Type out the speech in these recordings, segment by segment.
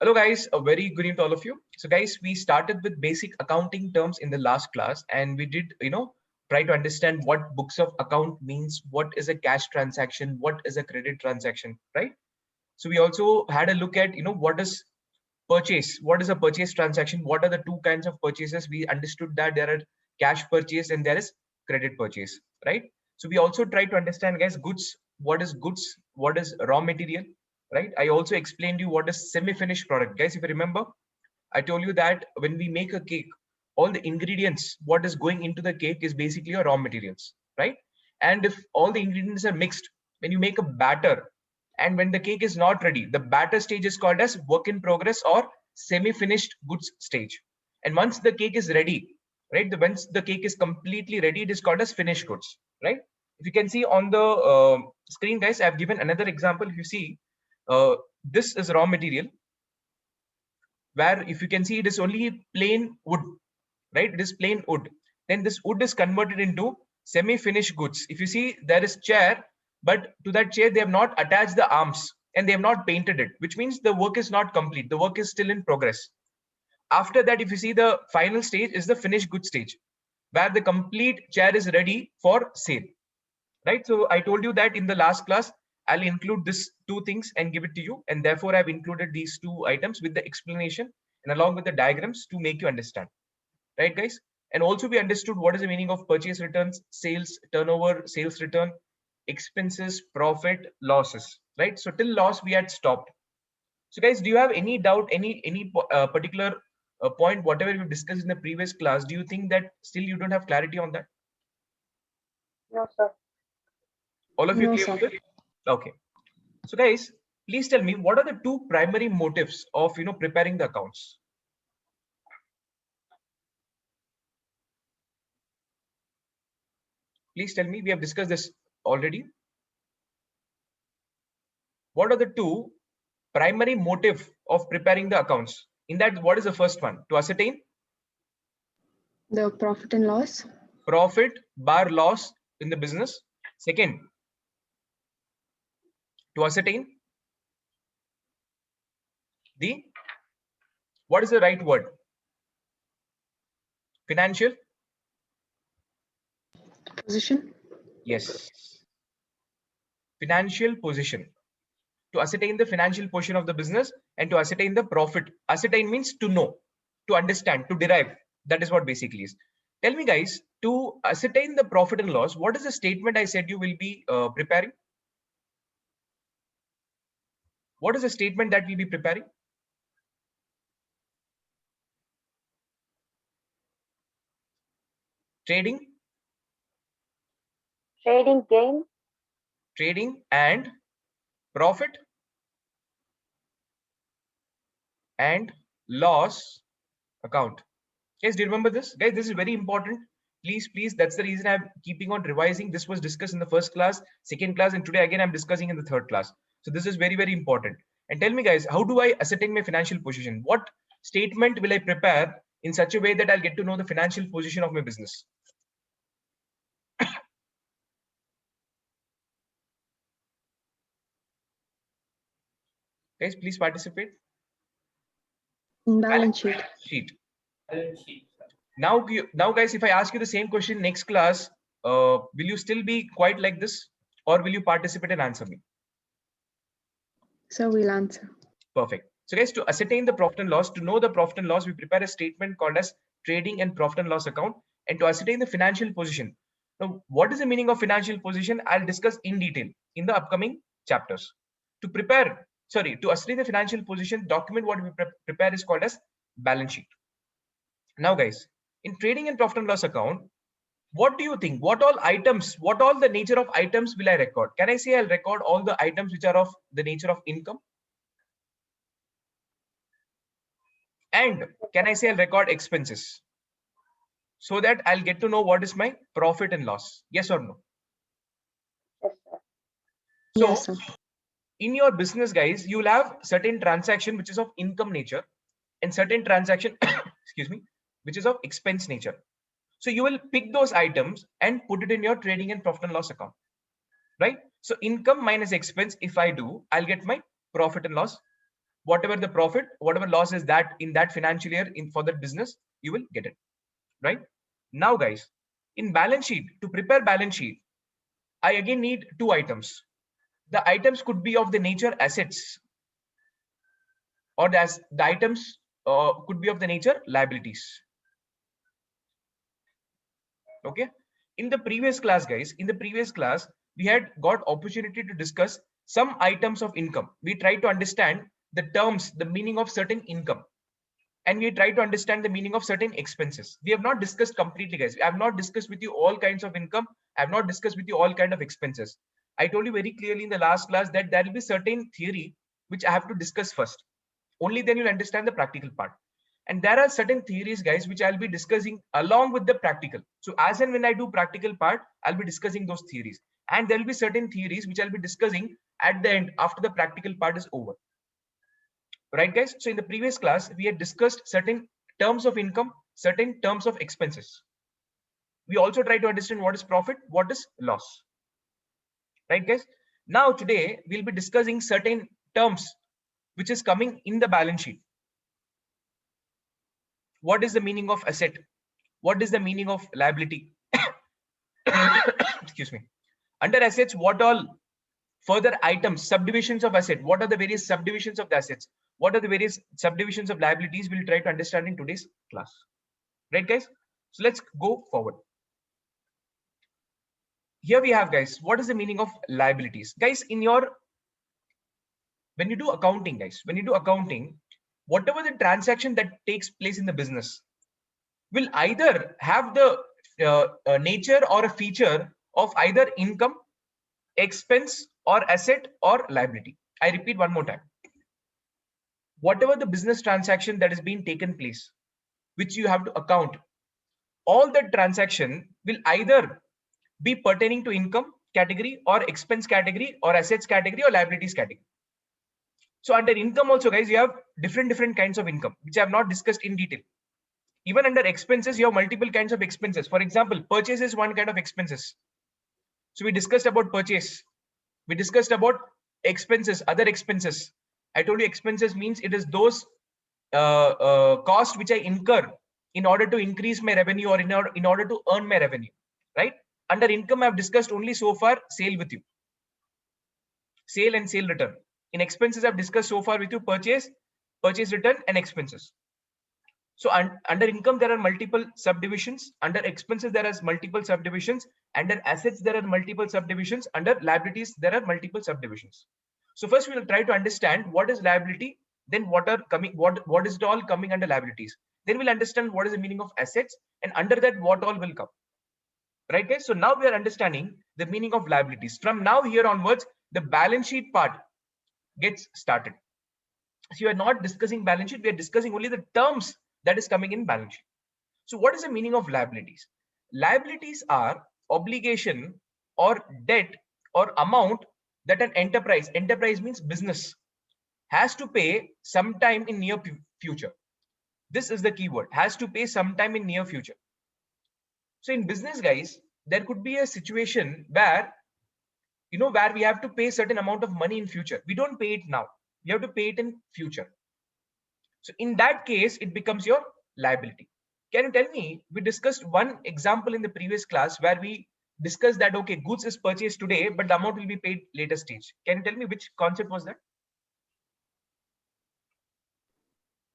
Hello guys, a very good evening to all of you. So guys, we started with basic accounting terms in the last class, and we did, try to understand what books of account means, what is a cash transaction, what is a credit transaction, right? So we also had a look at, what is purchase, what is a purchase transaction, what are the two kinds of purchases. We understood that there are cash purchase and there is credit purchase, right? So we also try to understand, guys, goods, what is raw material, right? I also explained you what is semi-finished product. Guys, if you remember, I told you that when we make a cake, all the ingredients, what is going into the cake is basically your raw materials, right? And if all the ingredients are mixed, when you make a batter, and when the cake is not ready, the batter stage is called as work in progress or semi-finished goods stage. And once the cake is ready, right? Once the cake is completely ready, it is called as finished goods, right? If you can see on the screen, guys, I've given another example. If you see, this is raw material, where if you can see it is only plain wood, right? It is plain wood. Then this wood is converted into semi-finished goods. If you see, there is chair, but to that chair they have not attached the arms and they have not painted it, which means the work is not complete. The work is still in progress. After that, if you see, the final stage is the finished goods stage, where the complete chair is ready for sale, right? So I told you that in the last class I'll include this two things and give it to you, and therefore I've included these two items with the explanation and along with the diagrams to make you understand, right, guys? And also we understood what is the meaning of purchase returns, sales, turnover, sales return, expenses, profit, losses, right? So till loss we had stopped. So guys, do you have any doubt, any particular point, whatever we discussed in the previous class? Do you think that still you don't have clarity on that? No, sir. All of you No, clear sir. with it? Okay. So guys, please tell me, what are the two primary motives of preparing the accounts? Please tell me. We have discussed this already. What are the two primary motive of preparing the accounts? In that, what is the first one? To ascertain The profit and loss. profit bar loss in the business. Second, to ascertain the, what is the right word? Financial Position. Yes. Financial position. To ascertain the financial position of the business and to ascertain the profit. Ascertain means to know, to understand, to derive. That is what basically is. Tell me, guys, to ascertain the profit and loss, what is the statement I said you will be preparing? What is the statement that we'll be preparing? Trading. Trading gain. Trading and profit and loss account. Guys, do you remember this? Guys, this is very important. Please, that's the reason I'm keeping on revising. This was discussed in the first class, second class, and today again I'm discussing in the third class. So this is very, very important. And tell me, guys, how do I ascertain my financial position? What statement will I prepare in such a way that I'll get to know the financial position of my business? Guys, please participate. Balance sheet. Sheet. Now, guys, if I ask you the same question next class, will you still be quite like this, or will you participate and answer me? So we'll answer. Perfect. So guys, to ascertain the profit and loss, to know the profit and loss, we prepare a statement called as trading and profit and loss account. And to ascertain the financial position. Now, what is the meaning of financial position? I'll discuss in detail in the upcoming chapters. To ascertain the financial position, document what we prepare is called as balance sheet. Now, guys, in trading and profit and loss account, what do you think? What all the nature of items will I record? Can I say I'll record all the items which are of the nature of income? And can I say I'll record expenses so that I'll get to know what is my profit and loss? Yes or no? Yes, sir. So Yes, sir. in your business, guys, you'll have certain transaction which is of income nature and certain transaction, excuse me, which is of expense nature. So you will pick those items and put it in your trading and profit and loss account, right? So income minus expense, if I do, I'll get my profit and loss whatever the profit, whatever loss is that in that financial year for that business, you will get it, right? Now guys, in balance sheet, to prepare balance sheet, I again need two items. The items could be of the nature assets, or the items could be of the nature liabilities. Okay, in the previous class guys, in the previous class we had got opportunity to discuss some items of income. We tried to understand the terms, the meaning of certain income, and we try to understand the meaning of certain expenses. We have not discussed completely guys. I have not discussed with you all kinds of income. I have not discussed with you all kind of expenses. I told you very clearly in the last class that there will be certain theory which I have to discuss first. Only then you'll understand the practical part. And there are certain theories guys which I'll be discussing along with the practical. So as and when I do practical part, I'll be discussing those theories, and there will be certain theories which I'll be discussing at the end after the practical part is over. Right guys, so in the previous class we had discussed certain terms of income, certain terms of expenses. We also try to understand what is profit, what is loss. Right guys, now today we'll be discussing certain terms which is coming in the balance sheet. What is the meaning of asset? What is the meaning of liability? Excuse me. Under assets, what all further items, subdivisions of asset? What are the various subdivisions of the assets? What are the various subdivisions of liabilities? We'll try to understand in today's class. Right guys, so let's go forward. Here we have guys, what is the meaning of liabilities? Guys, in your, when you do accounting guys, when you do accounting, whatever the transaction that takes place in the business will either have the nature or a feature of either income, expense, or asset, or liability. I repeat one more time. Whatever the business transaction that is being taken place, which you have to account, all the transaction will either be pertaining to income category, or expense category, or assets category, or liabilities category. So under income also guys, you have different kinds of income, which I have not discussed in detail. Even under expenses, you have multiple kinds of expenses. For example, purchase is one kind of expenses. So we discussed about purchase. We discussed about expenses, other expenses. I told you expenses means it is those costs which I incur in order to increase my revenue, or in order to earn my revenue, right? Under income, I've discussed only so far sale with you. Sale and sale return. In expenses, I've discussed so far with you purchase, purchase return, and expenses. So under income, there are multiple subdivisions. Under expenses, there are multiple subdivisions. Under assets, there are multiple subdivisions. Under liabilities, there are multiple subdivisions. So first, we will try to understand what is liability. Then what are coming? What is it all coming under liabilities? Then we'll understand what is the meaning of assets, and under that, what all will come. Right, guys? So now we are understanding the meaning of liabilities. From now here onwards, the balance sheet part gets started. So you are not discussing balance sheet. We are discussing only the terms that is coming in balance sheet. So what is the meaning of liabilities? Liabilities are obligation or debt or amount that an enterprise means business, has to pay sometime in near future. This is the keyword, has to pay sometime in near future. So in business guys, there could be a situation where, where we have to pay certain amount of money in future. We don't pay it now. We have to pay it in future. So in that case, it becomes your liability. Can you tell me, we discussed one example in the previous class where we discussed that, okay, goods is purchased today, but the amount will be paid later stage. Can you tell me which concept was that?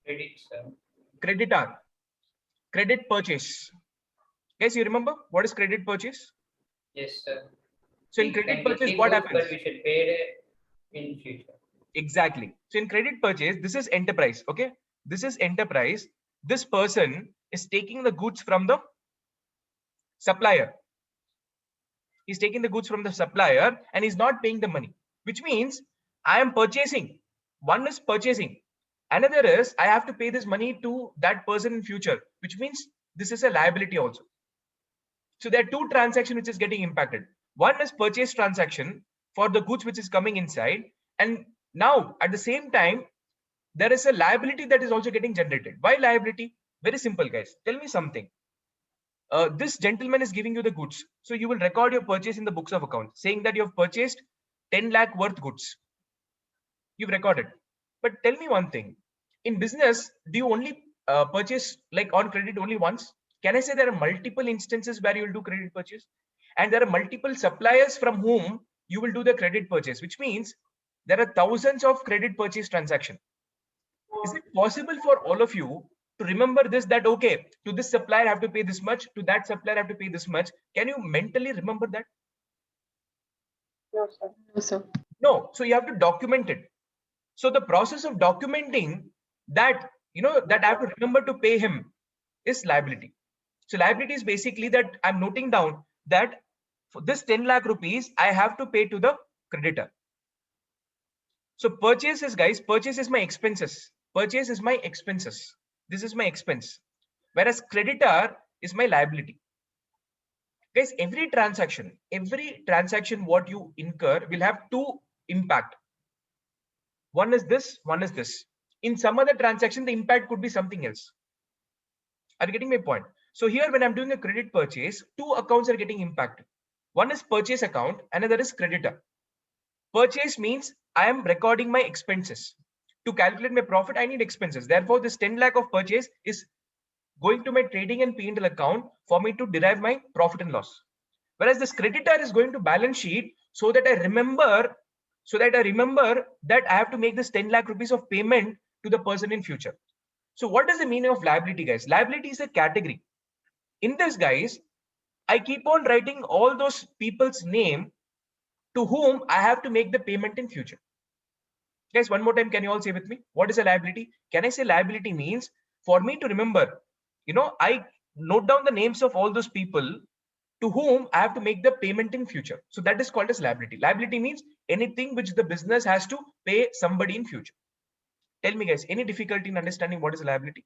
Credit, sir. Creditor. Credit purchase. Guys, you remember what is credit purchase? Yes, sir. So in credit purchase, what happens? But we should pay it in future. Exactly. So in credit purchase, this is enterprise. Okay, this is enterprise. This person is taking the goods from the supplier. He's taking the goods from the supplier and he's not paying the money, which means I am purchasing. One is purchasing. Another is I have to pay this money to that person in future, which means this is a liability also. So there are two transactions which is getting impacted. One is purchase transaction for the goods which is coming inside, and now at the same time there is a liability that is also getting generated. Why liability? Very simple guys, tell me something. This gentleman is giving you the goods, so you will record your purchase in the books of accounts saying that you have purchased 10 lakh worth goods. You've recorded, But tell me one thing. In business, do you only purchase like on credit only once? Can I say there are multiple instances where you will do credit purchase? And there are multiple suppliers from whom you will do the credit purchase, which means there are thousands of credit purchase transactions. Is it possible for all of you to remember this, that okay, to this supplier I have to pay this much, to that supplier I have to pay this much? Can you mentally remember that? No, sir. No, sir. No. So you have to document it. So the process of documenting that, that I have to remember to pay him is liability. So liability is basically that I'm noting down that for this 10 lakh rupees, I have to pay to the creditor. So purchases, guys, purchase is my expenses. Purchase is my expenses. This is my expense. Whereas creditor is my liability. Guys, every transaction what you incur will have two impact. One is this, one is this. In some other transaction, the impact could be something else. Are you getting my point? So here, when I'm doing a credit purchase, two accounts are getting impacted. One is purchase account, another is creditor. Purchase means I am recording my expenses. To calculate my profit, I need expenses. Therefore, this 10 lakh of purchase is going to my trading and P&L account for me to derive my profit and loss. Whereas this creditor is going to balance sheet so that I remember that I have to make this 10 lakh rupees of payment to the person in future. So what is the meaning of liability, guys? Liability is a category. In this, guys, I keep on writing all those people's name to whom I have to make the payment in future. Guys, one more time, can you all say with me? What is a liability? Can I say liability means for me to remember, I note down the names of all those people to whom I have to make the payment in future. So that is called as liability. Liability means anything which the business has to pay somebody in future. Tell me, guys, any difficulty in understanding what is a liability?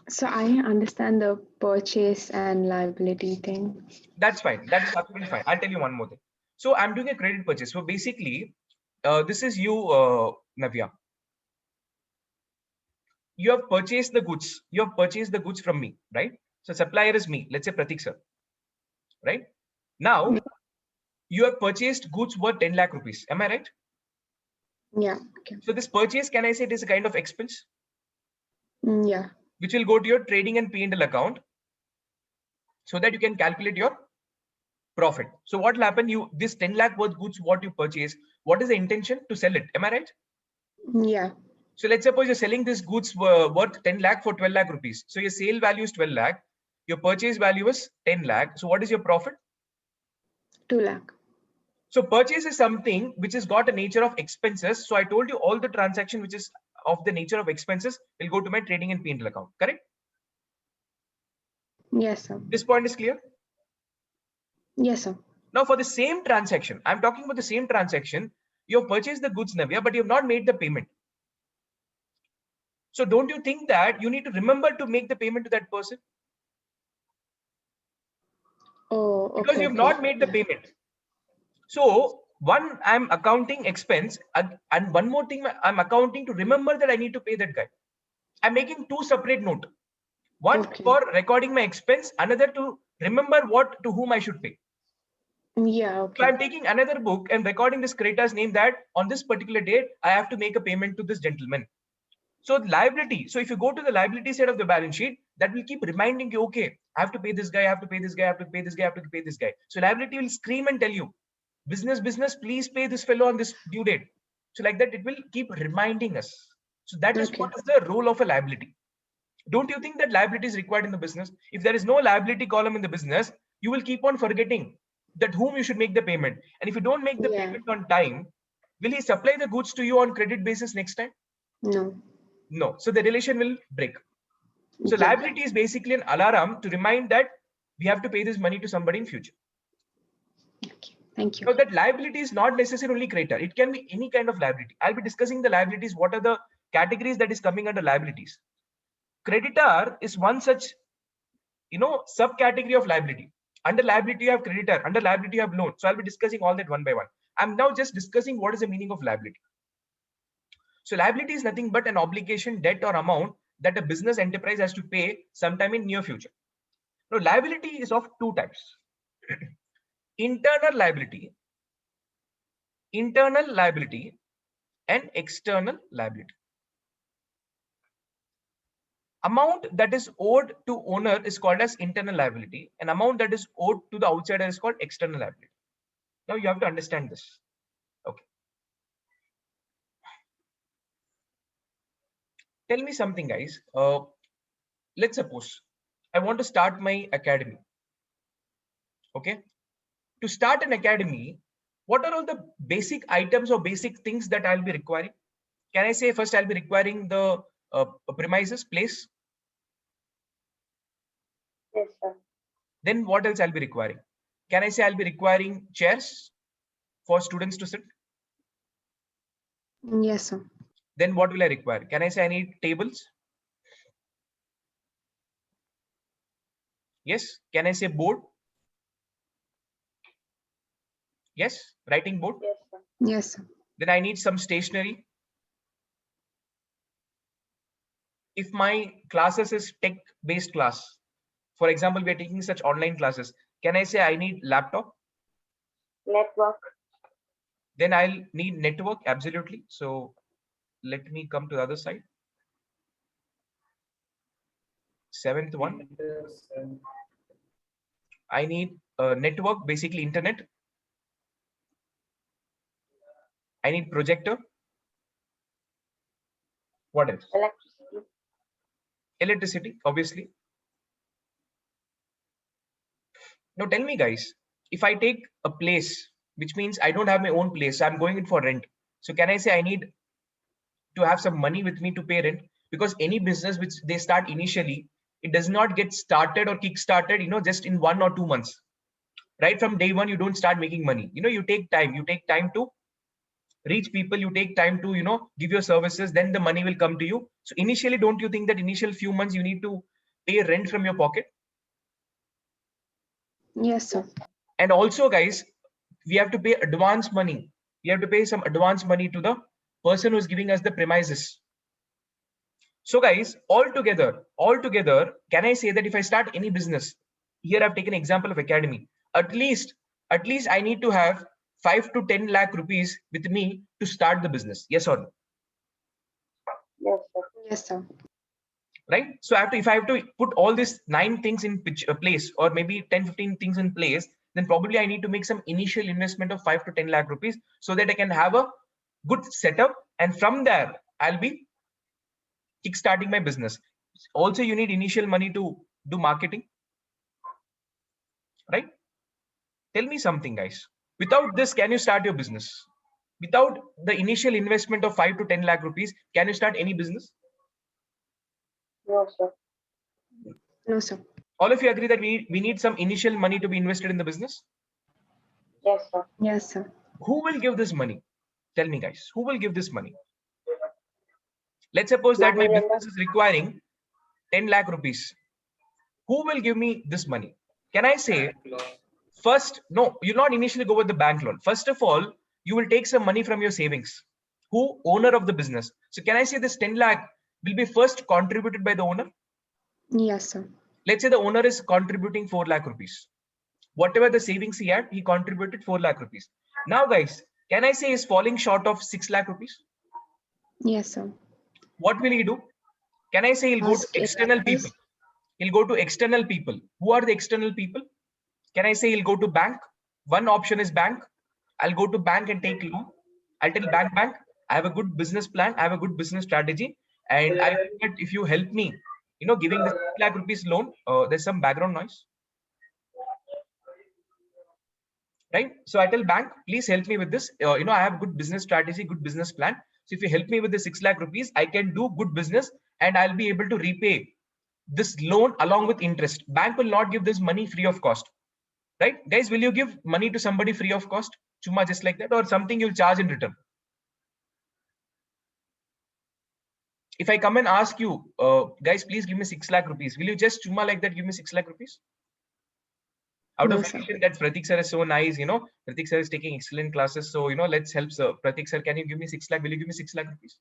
So I understand the purchase and liability thing. That's fine. That is absolutely fine. I'll tell you one more thing. So I'm doing a credit purchase. So basically, this is you, Navya. You have purchased the goods. You have purchased the goods from me, right? So supplier is me. Let's say Pratik sir, right? Now, you have purchased goods worth 10 lakh rupees. Am I right? Yeah. Okay. So this purchase, can I say it is a kind of expense? Yeah. Which will go to your trading and P&L account so that you can calculate your profit. So what will happen? This 10 lakh worth goods, what you purchase, what is the intention to sell it? Am I right? Yeah. So let's suppose you're selling this goods worth 10 lakh for 12 lakh rupees. So your sale value is 12 lakh. Your purchase value is 10 lakh. So what is your profit? 2 lakh. So purchase is something which has got a nature of expenses. So I told you all the transaction which is of the nature of expenses will go to my trading and P&L account. Correct? Yes, sir. This point is clear? Yes, sir. Now for the same transaction, I'm talking about the same transaction. You have purchased the goods, Navya, but you have not made the payment. So don't you think that you need to remember to make the payment to that person? Oh, okay. Because you have not made the payment. So one, I'm accounting expense, and one more thing, I'm accounting to remember that I need to pay that guy. I'm making two separate note. One for recording my expense, another to remember to whom I should pay. Yeah, okay. So I'm taking another book and recording this creditor's name that on this particular date, I have to make a payment to this gentleman. So liability. So if you go to the liability side of the balance sheet, that will keep reminding you, okay, I have to pay this guy, I have to pay this guy, I have to pay this guy, I have to pay this guy. So liability will scream and tell you, business, please pay this fellow on this due date. So like that, it will keep reminding us. So that is what is the role of a liability. Don't you think that liability is required in the business? If there is no liability column in the business, you will keep on forgetting that whom you should make the payment. And if you don't make the payment on time, will he supply the goods to you on credit basis next time? No. No. So the relation will break. So liability is basically an alarm to remind that we have to pay this money to somebody in future. Okay. Thank you. So that liability is not necessarily creditor. It can be any kind of liability. I'll be discussing the liabilities. What are the categories that is coming under liabilities? Creditor is one such, subcategory of liability. Under liability, you have creditor. Under liability, you have loan. So I'll be discussing all that one by one. I'm now just discussing what is the meaning of liability. So liability is nothing but an obligation, debt, or amount that a business enterprise has to pay sometime in near future. Now, liability is of two types. Internal liability and external liability. Amount that is owed to owner is called as internal liability, and amount that is owed to the outsider is called external liability. Now you have to understand this. Okay. Tell me something, guys. Let's suppose I want to start my academy. Okay. To start an academy, what are all the basic items or basic things that I'll be requiring? Can I say first I'll be requiring the premises, place? Yes, sir. Then what else I'll be requiring? Can I say I'll be requiring chairs for students to sit? Yes, sir. Then what will I require? Can I say I need tables? Yes. Can I say board? Yes. Writing board? Yes, sir. Yes, sir. Then I need some stationery. If my classes is tech-based class, for example, we are taking such online classes, can I say I need laptop? Network. Then I'll need network, absolutely. So let me come to the other side. Seventh one, I need a network, basically internet. I need projector. What else? Electricity. Electricity, obviously. Now tell me, guys, if I take a place, which means I don't have my own place, I'm going in for rent. So can I say I need to have some money with me to pay rent? Because any business which they start initially, it does not get started or kick started, just in 1 or 2 months. Right from day one, you don't start making money. You take time. You take time to reach people. You take time to, give your services. Then the money will come to you. So initially, don't you think that initial few months you need to pay rent from your pocket? Yes, sir. And also, guys, we have to pay advance money. We have to pay some advance money to the person who's giving us the premises. So guys, altogether, can I say that if I start any business, here I've taken example of academy, at least I need to have 5 to 10 lakh rupees with me to start the business. Yes or no? Yes, sir. Yes, sir. Right? So if I have to put all these 9 things in place, or maybe 10, 15 things in place, then probably I need to make some initial investment of 5 to 10 lakh rupees so that I can have a good setup. And from there, I'll be kickstarting my business. Also, you need initial money to do marketing, right? Tell me something, guys. Without this, can you start your business? Without the initial investment of 5 to 10 lakh rupees, can you start any business? No, sir. No, sir. All of you agree that we need some initial money to be invested in the business? Yes, sir. Yes, sir. Who will give this money? Tell me, guys, who will give this money? Let's suppose that my Money business is requiring 10 lakh rupees. Who will give me this money? Can I say first, no, you'll not initially go with the bank loan. First of all, you will take some money from your savings. Who? Owner of the business. So can I say this 10 lakh will be first contributed by the owner? Yes, sir. Let's say the owner is contributing 4 lakh rupees. Whatever the savings he had, he contributed 4 lakh rupees. Now, guys, can I say he's falling short of 6 lakh rupees? Yes, sir. What will he do? Can I say he'll go to Ask external people? He'll go to external people. Who are the external people? Can I say he'll go to bank? One option is bank. I'll go to bank and take loan. I'll tell bank, I have a good business plan. I have a good business strategy. And I think that if you help me, giving the 6 lakh rupees loan, there's some background noise. Right? So I tell bank, please help me with this. I have good business strategy, good business plan. So if you help me with the 6 lakh rupees, I can do good business and I'll be able to repay this loan along with interest. Bank will not give this money free of cost. Right? Guys, will you give money to somebody free of cost? Chuma just like that, or something you'll charge in return? If I come and ask you, guys, please give me 6 lakh rupees. Will you just chuma like that give me 6 lakh rupees? Out No, of sir. relation that Pratik sir is so nice, Pratik sir is taking excellent classes. So, let's help sir. Pratik sir, can you give me 6 lakh? Will you give me 6 lakh rupees?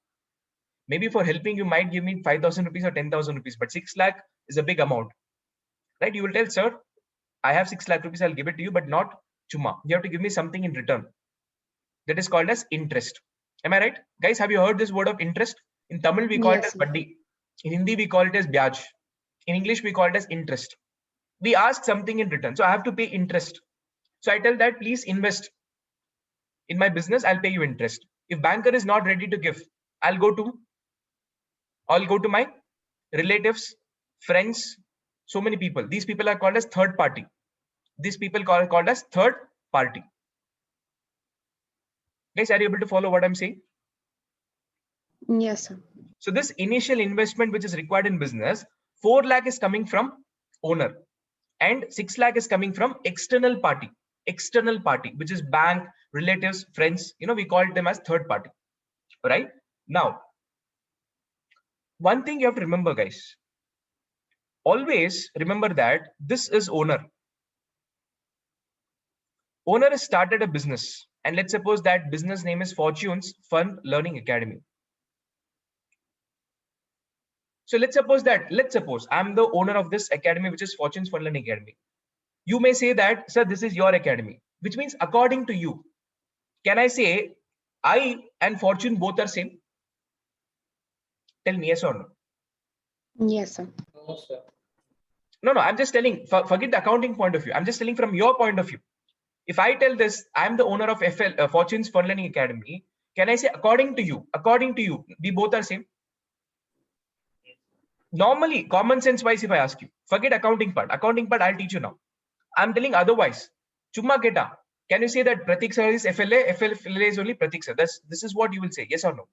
Maybe for helping, you might give me 5,000 rupees or 10,000 rupees, but 6 lakh is a big amount, right? You will tell, sir, I have 6 lakh rupees, I'll give it to you, but not chuma. You have to give me something in return. That is called as interest. Am I right? Guys, have you heard this word of interest? In Tamil, we call it Yes, as sir. baddi. In Hindi, we call it as byaj. In English, we call it as interest. We ask something in return. So I have to pay interest. So I tell that, please invest in my business. I'll pay you interest. If banker is not ready to give, I'll go to my relatives, friends, so many people. These people are called as third party. These people called as third party. Guys, are you able to follow what I'm saying? Yes, sir. So this initial investment which is required in business, 4 lakh is coming from owner and 6 lakh is coming from external party, which is bank, relatives, friends. We call them as third party. Right? Now, one thing you have to remember, guys. Always remember that this is owner. Owner has started a business, and let's suppose that business name is Fortunes Fun Learning Academy. So let's suppose I'm the owner of this academy, which is Fortunes Fun Learning Academy. You may say that, sir, this is your academy, which means according to you. Can I say I and Fortune both are same? Tell me yes or no. Yes, sir. No, sir. No, I'm just telling, forget the accounting point of view. I'm just telling from your point of view. If I tell this, I'm the owner of Fortunes Fun Learning Academy, can I say according to you, we both are same? Normally, common sense wise, if I ask you, forget accounting part, I'll teach you now. I'm telling otherwise. Chumma keta. Can you say that Pratik sir is FLA? FLA is only Pratik sir. This is what you will say. Yes or no?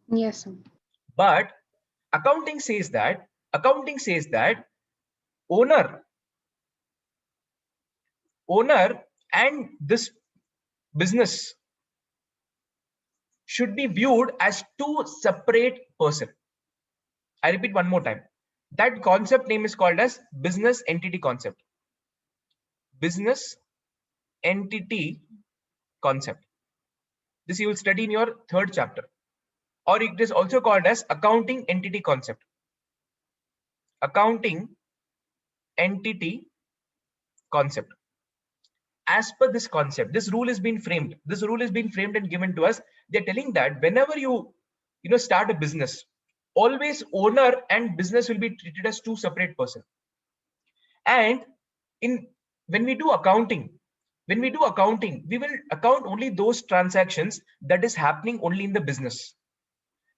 Yes, sir. But accounting says that owner and this business should be viewed as two separate persons. I repeat one more time. That concept name is called as business entity concept. Business entity concept. This you will study in your 3rd chapter. Or it is also called as accounting entity concept. Accounting entity concept. As per this concept, this rule has been framed. And given to us. They're telling that whenever you start a business, always owner and business will be treated as two separate persons. And when we do accounting, we will account only those transactions that is happening only in the business.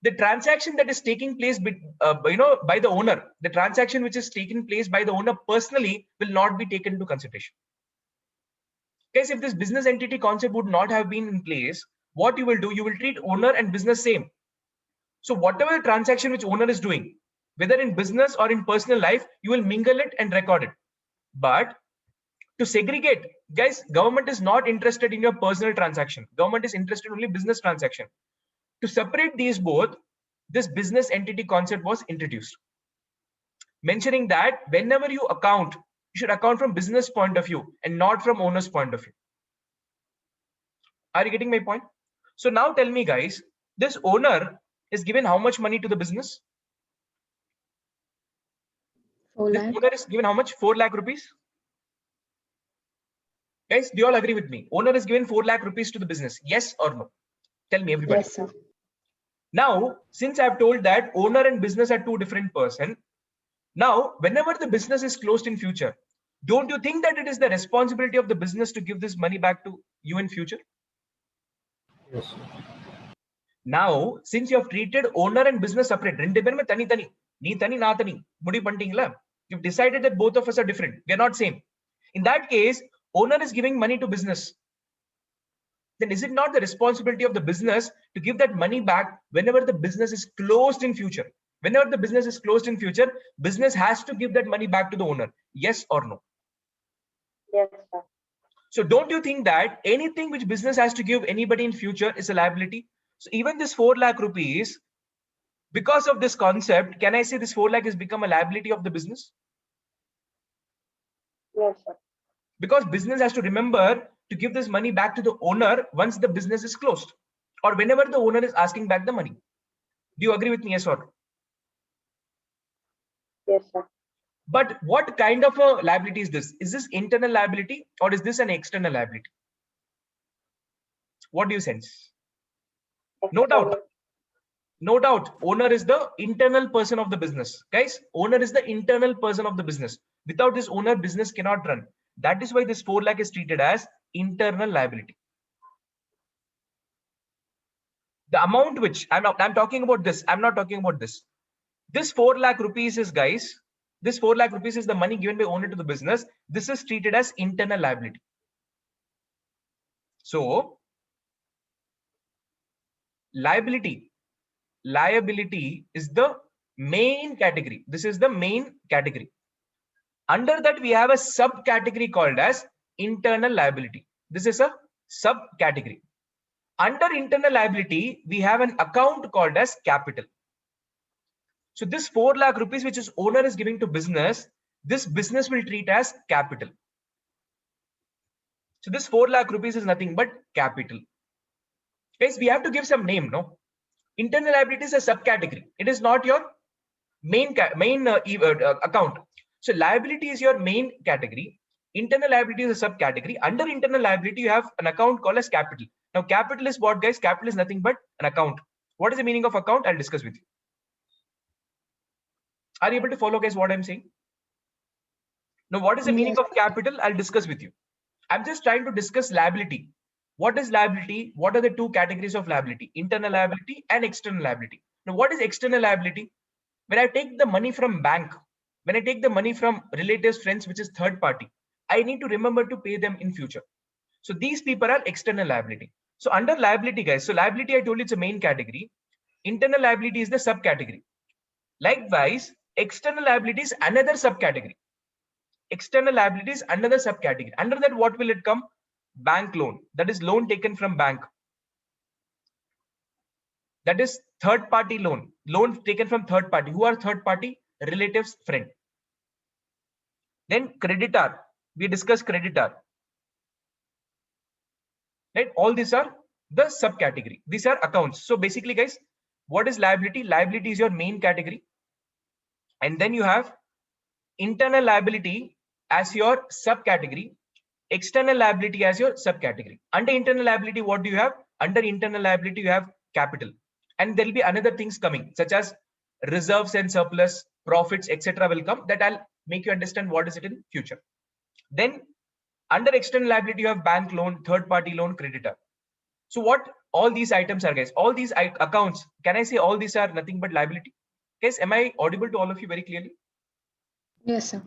The transaction that is taking place by the owner, the transaction which is taking place by the owner personally will not be taken into consideration. Guys, if this business entity concept would not have been in place, what you will do, you will treat owner and business same. So whatever transaction which owner is doing, whether in business or in personal life, you will mingle it and record it. But to segregate, guys, government is not interested in your personal transaction. Government is interested only business transaction. To separate these both, this business entity concept was introduced, mentioning that whenever you account, you should account from business point of view and not from owner's point of view. Are you getting my point? So now tell me, guys, this owner is given how much money to the business? 4 This lakh. owner is given how much? 4 lakh rupees? Guys, do you all agree with me? Owner is given 4 lakh rupees to the business. Yes or no? Tell me, everybody. Yes, sir. Now, since I've told that owner and business are two different persons, now, whenever the business is closed in future, don't you think that it is the responsibility of the business to give this money back to you in future? Yes, sir. Now, since you have treated owner and business separate, you've decided that both of us are different. We are not same. In that case, owner is giving money to business. Then is it not the responsibility of the business to give that money back whenever the business is closed in future? Whenever the business is closed in future, business has to give that money back to the owner. Yes or no? Yes, sir. So don't you think that anything which business has to give anybody in future is a liability? So even this 4 lakh rupees, because of this concept, can I say this 4 lakh has become a liability of the business? Yes, sir. Because business has to remember to give this money back to the owner once the business is closed, or whenever the owner is asking back the money. Do you agree with me, yes or no? Yes, sir. But what kind of a liability is this? Is this internal liability or is this an external liability? What do you sense? No doubt. No doubt, owner is the internal person of the business. Guys, owner is the internal person of the business. Without this owner, business cannot run. That is why this 4 lakh is treated as internal liability. The amount which I'm talking about this, I'm not talking about this. This 4 lakh rupees is, guys, this 4 lakh rupees is the money given by owner to the business. This is treated as internal liability. So, liability is the main category. This is the main category. Under that, we have a subcategory called as internal liability. This is a subcategory. Under internal liability, we have an account called as capital. So this 4 lakh rupees, which is owner is giving to business, this business will treat as capital. So this 4 lakh rupees is nothing but capital. Guys, we have to give some name, no? Internal liability is a subcategory. It is not your main account. So liability is your main category. Internal liability is a subcategory. Under internal liability, you have an account called as capital. Now, capital is what, guys? Capital is nothing but an account. What is the meaning of account? I'll discuss with you. Are you able to follow, guys, what I'm saying? Now, what is the meaning of capital? I'll discuss with you. I'm just trying to discuss liability. What is liability? What are the two categories of liability? Internal liability and external liability. Now, what is external liability? When I take the money from bank, when I take the money from relatives, friends, which is third party, I need to remember to pay them in future. So these people are external liability. So under liability, guys, so liability, I told you it's a main category. Internal liability is the subcategory. Likewise, external liability is another subcategory. External liability is another subcategory. Under that, what will it come? Bank loan. That is loan taken from bank. That is third party loan. Loan taken from third party. Who are third party? Relatives, friend. Then creditor. We discussed creditor. Right? All these are the subcategory. These are accounts. So basically, guys, what is liability? Liability is your main category. And then you have internal liability as your subcategory. External liability as your subcategory. Under internal liability, what do you have? Under internal liability, you have capital. And there will be another things coming, such as reserves and surplus, profits, etc. will come. That I'll make you understand what is it in future. Then under external liability, you have bank loan, third party loan, creditor. So what all these items are, guys? All these accounts, can I say all these are nothing but liability? Guys, am I audible to all of you very clearly? Yes, sir.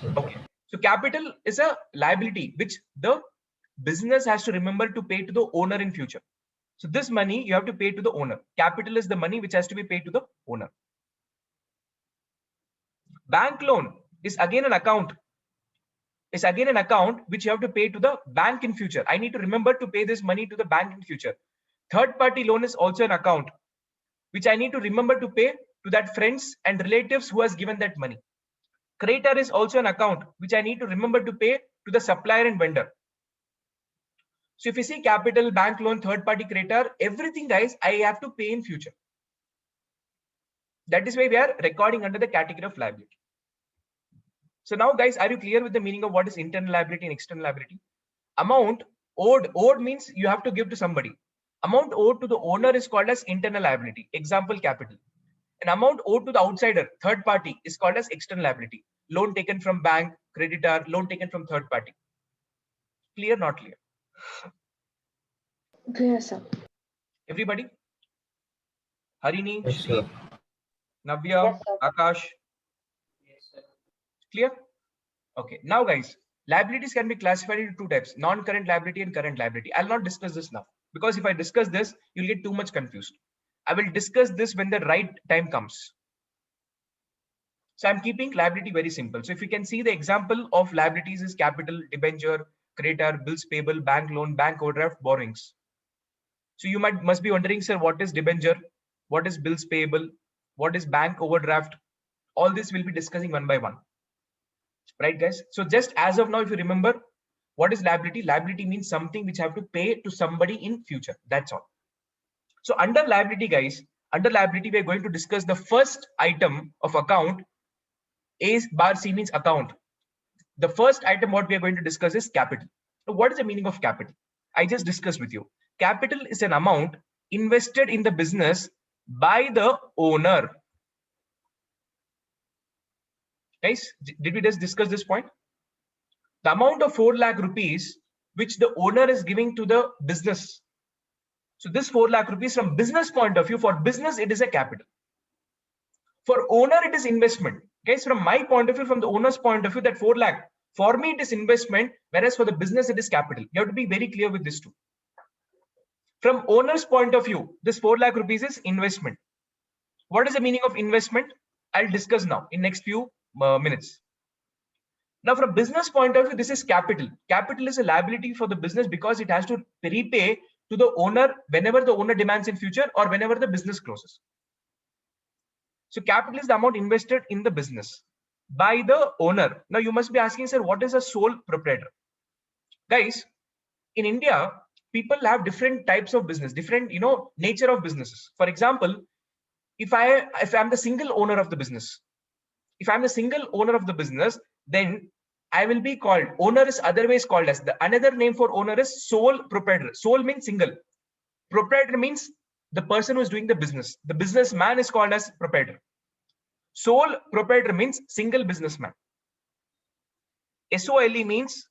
Okay. So capital is a liability which the business has to remember to pay to the owner in future. So this money you have to pay to the owner. Capital is the money which has to be paid to the owner. Bank loan is again an account. Is again an account which you have to pay to the bank in future. I need to remember to pay this money to the bank in future. Third party loan is also an account which I need to remember to pay to that friends and relatives who has given that money. Creditor is also an account which I need to remember to pay to the supplier and vendor. So if you see capital, bank loan, third party creditor, everything, guys, I have to pay in future. That is why we are recording under the category of liability. So now, guys, are you clear with the meaning of what is internal liability and external liability? Amount owed means you have to give to somebody. Amount owed to the owner is called as internal liability. Example, capital. An amount owed to the outsider, third party, is called as external liability. Loan taken from bank, creditor, loan taken from third party. Clear, not clear? Clear, sir. Everybody? Harini, Yes, Shri, sir. Navya, Yes, sir. Akash. Clear? Okay. Now, guys, liabilities can be classified into two types: non-current liability and current liability. I'll not discuss this now because if I discuss this, you'll get too much confused. I will discuss this when the right time comes. So I'm keeping liability very simple. So if you can see, the example of liabilities is capital, debenture, creditor, bills payable, bank loan, bank overdraft, borrowings. So you must be wondering, sir, what is debenture? What is bills payable? What is bank overdraft? All this we'll be discussing one by one. Right, guys? So just as of now, if you remember, what is liability? Liability means something which I have to pay to somebody in future. That's all. So under liability, guys, under liability, we're going to discuss the first item of account. A bar C means account. The first item what we are going to discuss is capital. So what is the meaning of capital? I just discussed with you. Capital is an amount invested in the business by the owner. Guys, did we just discuss this point? The amount of 4 lakh rupees which the owner is giving to the business. So this 4 lakh rupees from business point of view, for business, it is a capital. For owner, it is investment. Guys, from my point of view, from the owner's point of view, that 4 lakh, for me, it is investment, whereas for the business, it is capital. You have to be very clear with this too. From owner's point of view, this 4 lakh rupees is investment. What is the meaning of investment? I'll discuss now in next few minutes. Now, from business point of view, this is capital. Capital is a liability for the business because it has to repay to the owner whenever the owner demands in future or whenever the business closes. So capital is the amount invested in the business by the owner. Now you must be asking, sir, what is a sole proprietor? Guys, in India, people have different types of business, different, nature of businesses. For example, if I'm the single owner of the business, then I will be called, owner is otherwise called as, the another name for owner is sole proprietor. Sole means single. Proprietor means the person who is doing the business. The businessman is called as proprietor. Sole proprietor means single businessman. SOLE means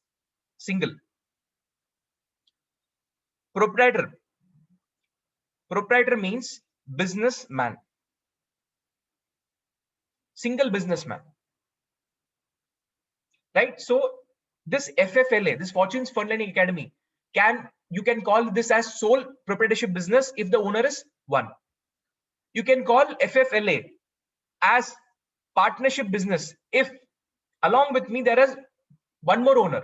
single. Proprietor means businessman. Single businessman. Right? So this FFLA, this Fortune's Fund Lending Academy, you can call this as sole proprietorship business if the owner is one. You can call FFLA as partnership business if along with me there is one more owner.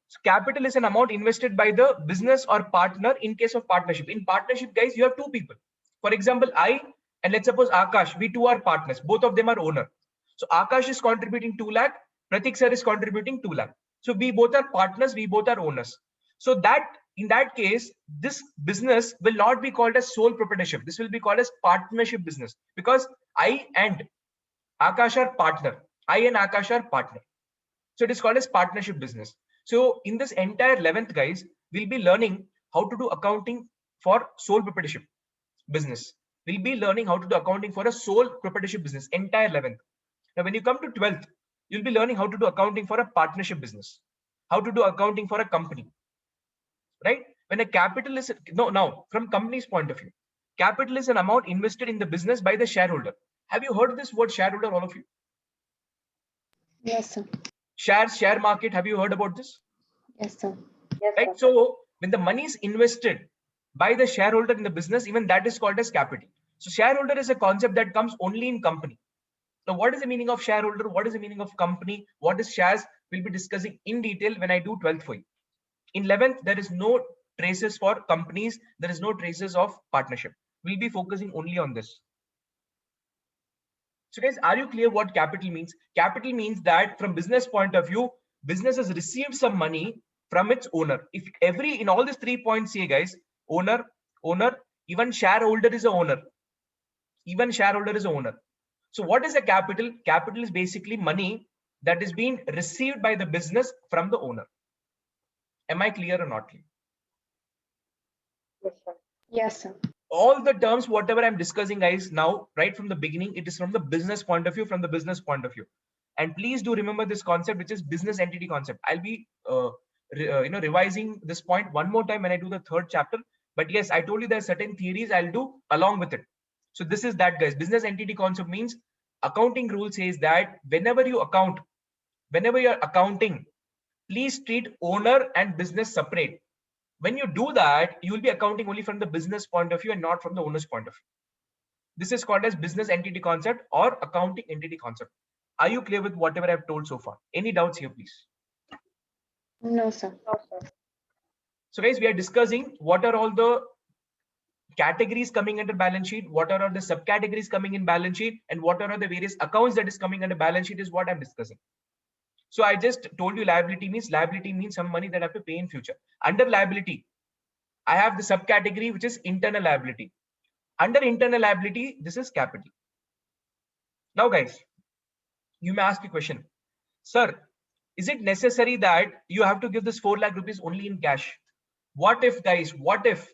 So capital is an amount invested by the business or partner in case of partnership. In partnership, guys, you have two people. For example, I and let's suppose Akash, we two are partners. Both of them are owner. So Akash is contributing 2 lakh. Pratik sir is contributing 2 lakh. So we both are partners. We both are owners. So that in that case, this business will not be called as sole proprietorship. This will be called as partnership business because I and Akash are partner. I and Akash are partner. So it is called as partnership business. So in this entire 11th, guys, we'll be learning how to do accounting for sole proprietorship business. We'll be learning how to do accounting for a sole proprietorship business, entire 11th. Now, when you come to 12th, you'll be learning how to do accounting for a partnership business, how to do accounting for a company, right? When a capital is, now from company's point of view, capital is an amount invested in the business by the shareholder. Have you heard this word shareholder, all of you? Yes, sir. Shares, share market, have you heard about this? Yes, sir. Yes, Right? sir. So when the money is invested by the shareholder in the business, even that is called as capital. So shareholder is a concept that comes only in company. Now, what is the meaning of shareholder? What is the meaning of company? What is shares? We'll be discussing in detail when I do 12th for you. In 11th, there is no traces for companies. There is no traces of partnership. We'll be focusing only on this. So guys, are you clear what capital means? Capital means that from business point of view, business has received some money from its owner. If in all these 3 points here, guys, owner, even shareholder is a owner. Even shareholder is a owner. So what is a capital? Capital is basically money that is being received by the business from the owner. Am I clear or not clear? Yes, sir. Yes, sir. All the terms, whatever I'm discussing, guys, now, right from the beginning, it is from the business point of view, And please do remember this concept, which is business entity concept. I'll be, revising this point one more time when I do the 3rd chapter. But yes, I told you there are certain theories I'll do along with it. So this is that, guys. Business entity concept means accounting rule says that whenever you're accounting, please treat owner and business separate. When you do that, you will be accounting only from the business point of view and not from the owner's point of view. This is called as business entity concept or accounting entity concept. Are you clear with whatever I've told so far? Any doubts here, please? No, sir. No, sir. So guys, we are discussing what are all the categories coming under balance sheet, what are all the subcategories coming in balance sheet, and what are all the various accounts that is coming under balance sheet is what I'm discussing. So I just told you liability means some money that I have to pay in future. Under liability, I have the subcategory, which is internal liability. Under internal liability, this is capital. Now, guys, you may ask a question. Sir, is it necessary that you have to give this 4 lakh rupees only in cash? What if, guys, what if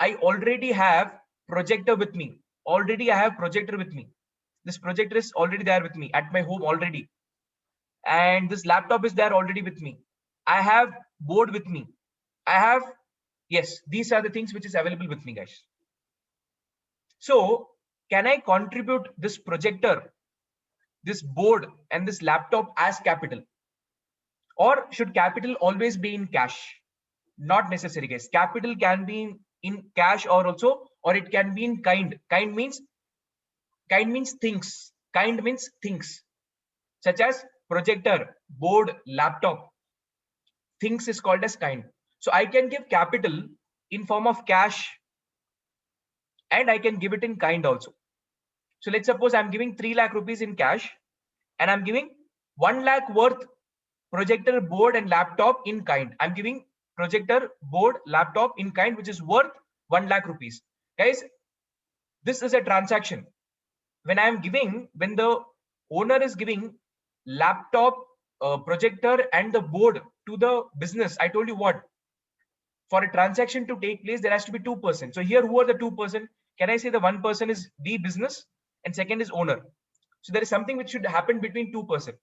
I already have projector with me. Already I have projector with me. This projector is already there with me at my home already. And this laptop is there already with me. I have board with me. I have, yes, these are the things which is available with me, guys. So can I contribute this projector, this board and this laptop as capital? Or should capital always be in cash? Not necessary, guys. Capital can be in cash or it can be in kind. Kind means things. Kind means things such as projector, board, laptop. Things is called as kind. So I can give capital in form of cash and I can give it in kind also. So let's suppose I'm giving 3 lakh rupees in cash and I'm giving 1 lakh worth projector, board and laptop in kind. I'm giving projector, board, laptop in kind, which is worth 1 lakh rupees. Guys, this is a transaction. When the owner is giving laptop, projector and the board to the business, I told you what, for a transaction to take place, there has to be 2 persons. So here, who are the 2 persons? Can I say the one person is the business and second is owner? So there is something which should happen between 2 persons.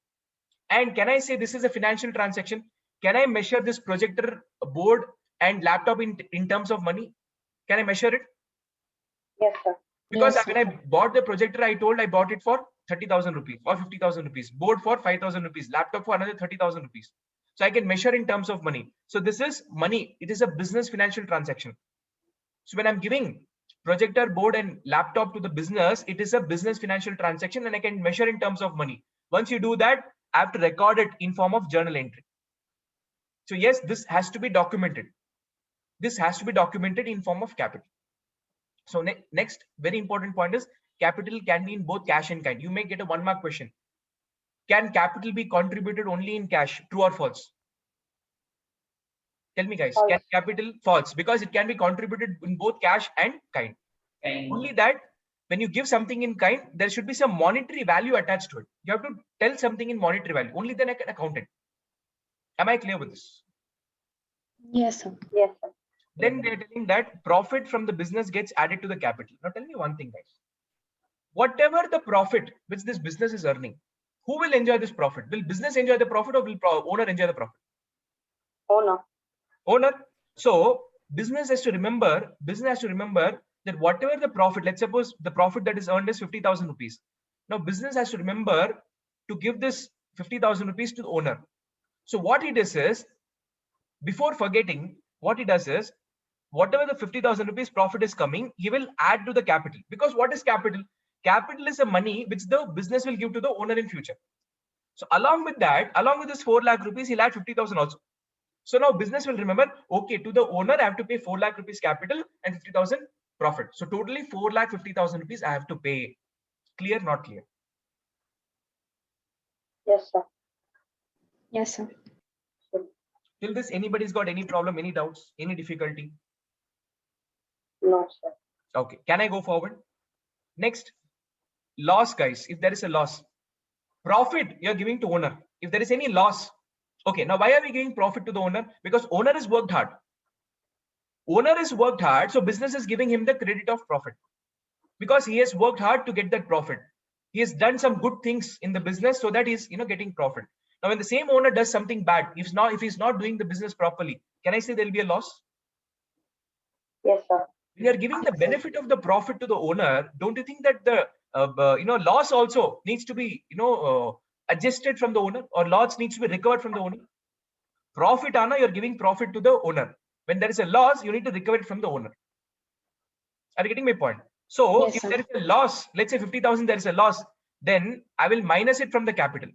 And can I say this is a financial transaction? Can I measure this projector, board and laptop in terms of money? Can I measure it? Yes, sir. Because Yes, when I bought the projector, I told I bought it for 30,000 rupees or 50,000 rupees, board for 5,000 rupees, laptop for another 30,000 rupees. So I can measure in terms of money. So this is money. It is a business financial transaction. So when I'm giving projector, board and laptop to the business, it is a business financial transaction and I can measure in terms of money. Once you do that, I have to record it in form of journal entry. So yes, this has to be documented. This has to be documented in form of capital. So next very important point is capital can be in both cash and kind. You may get a 1 mark question. Can capital be contributed only in cash? True or false? Tell me, guys. False. Can capital? False, because it can be contributed in both cash and kind. Only that when you give something in kind, there should be some monetary value attached to it. You have to tell something in monetary value. Only then I can account it. Am I clear with this? yes, sir. Yes, sir. Then they're telling that profit from the business gets added to the capital. Now tell me one thing, guys. Whatever the profit which this business is earning, who will enjoy this profit? Will business enjoy the profit or will owner enjoy the profit? Owner. Owner. So business has to remember that whatever the profit, let's suppose the profit that is earned is 50,000 rupees. Now business has to remember to give this 50,000 rupees to the owner. So what he does is, before forgetting, what he does is, whatever the 50,000 rupees profit is coming, he will add to the capital. Because what is capital? Capital is the money which the business will give to the owner in future. So along with that, along with this 4 lakh rupees, he'll add 50,000 also. So now business will remember, okay, to the owner, I have to pay 4 lakh rupees capital and 50,000 profit. So totally 4 lakh 50,000 rupees I have to pay. Clear, not clear? Yes, sir. Yes, sir. Till this, anybody's got any problem, any doubts, any difficulty? No, sir. Okay, can I go forward? Next, loss, guys. If there is a loss, profit you're giving to owner. If there is any loss, okay, now why are we giving profit to the owner? Because owner has worked hard. Owner has worked hard, so business is giving him the credit of profit because he has worked hard to get that profit. He has done some good things in the business so that he's getting profit. Now, when the same owner does something bad, if he's not doing the business properly, can I say there'll be a loss? Yes, sir. When you're giving the benefit of the profit to the owner, don't you think that the loss also needs to be adjusted from the owner, or loss needs to be recovered from the owner? Profit, Anna, you're giving profit to the owner. When there is a loss, you need to recover it from the owner. Are you getting my point? So Yes, if sir. there is a loss, let's say 50,000, there is a loss, then I will minus it from the capital.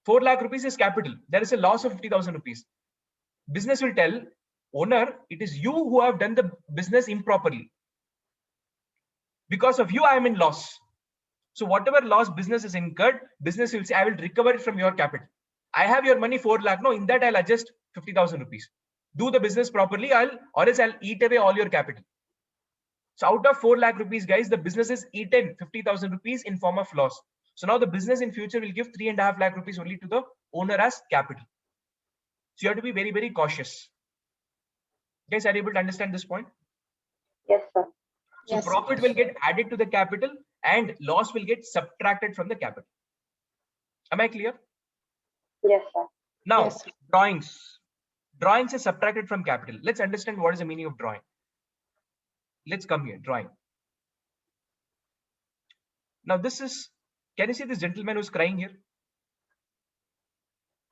4 lakh rupees is capital. There is a loss of 50,000 rupees. Business will tell owner, it is you who have done the business improperly. Because of you, I am in loss. So whatever loss business is incurred, business will say, I will recover it from your capital. I have your money 4 lakh. No, in that I'll adjust 50,000 rupees. Do the business properly, or else I'll eat away all your capital. So out of 4 lakh rupees, guys, the business is eaten 50,000 rupees in form of loss. So now the business in future will give 3.5 lakh rupees only to the owner as capital. So you have to be very, very cautious. Guys, are you able to understand this point? Yes, sir. So Yes. profit will get added to the capital and loss will get subtracted from the capital. Am I clear? Yes, sir. Now, Yes. drawings. Drawings is subtracted from capital. Let's understand what is the meaning of drawing. Let's come here, drawing. Now this is, can you see this gentleman who's crying here?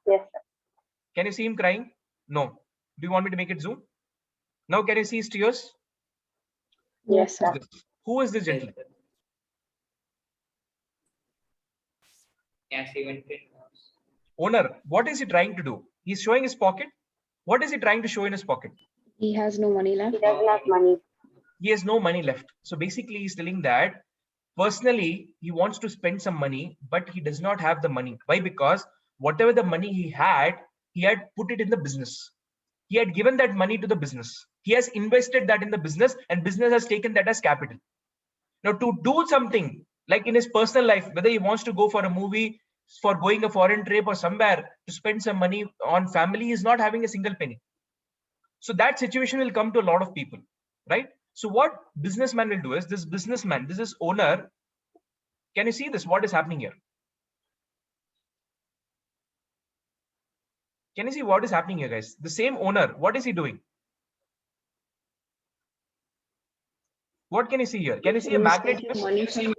Yes, sir. Can you see him crying? No. Do you want me to make it zoom? Now can you see his tears? Yes, sir. Who is this gentleman? Cash inventory. Owner. What is he trying to do? He's showing his pocket. What is he trying to show in his pocket? He has no money left. He doesn't have money. He has no money left. So basically he's telling that personally he wants to spend some money, but he does not have the money. Why? Because whatever the money he had put it in the business. He had given that money to the business. He has invested that in the business and business has taken that as capital. Now to do something like in his personal life, whether he wants to go for a movie, for going a foreign trip or somewhere to spend some money on family, is not having a single penny. So that situation will come to a lot of people, right? So what businessman will do is, this businessman, this is owner. Can you see this? What is happening here? Can you see what is happening here, guys? The same owner, what is he doing? What can you see here? Can you see a He's magnet taking here? money from.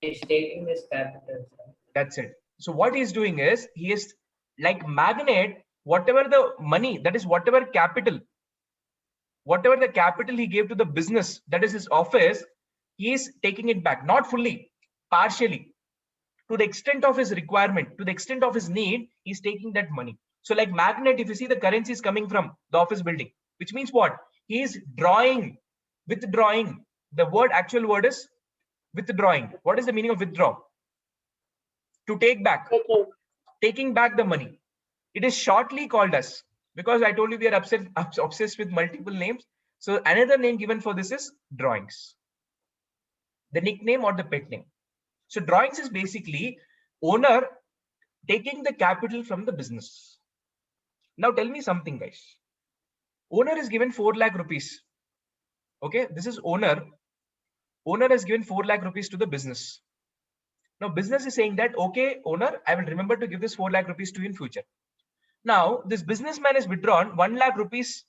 He's taking this capital. Sir. That's it. So what he's doing is, he is like magnet, whatever the money, that is whatever capital he gave to the business, that is his office, he is taking it back, not fully, partially. To the extent of his requirement, to the extent of his need, he's taking that money. So like magnet, if you see the currency is coming from the office building, which means what? He is withdrawing. The actual word is withdrawing. What is the meaning of withdraw? To take back. Taking back the money. It is shortly called as, because I told you we are obsessed with multiple names. So another name given for this is drawings. The nickname or the pet name. So drawings is basically owner taking the capital from the business. Now tell me something, guys. Owner is given 4 lakh rupees. Okay, this is owner. Owner has given 4 lakh rupees to the business. Now business is saying that, okay, owner, I will remember to give this 4 lakh rupees to you in future. Now this businessman has withdrawn 1 lakh rupees.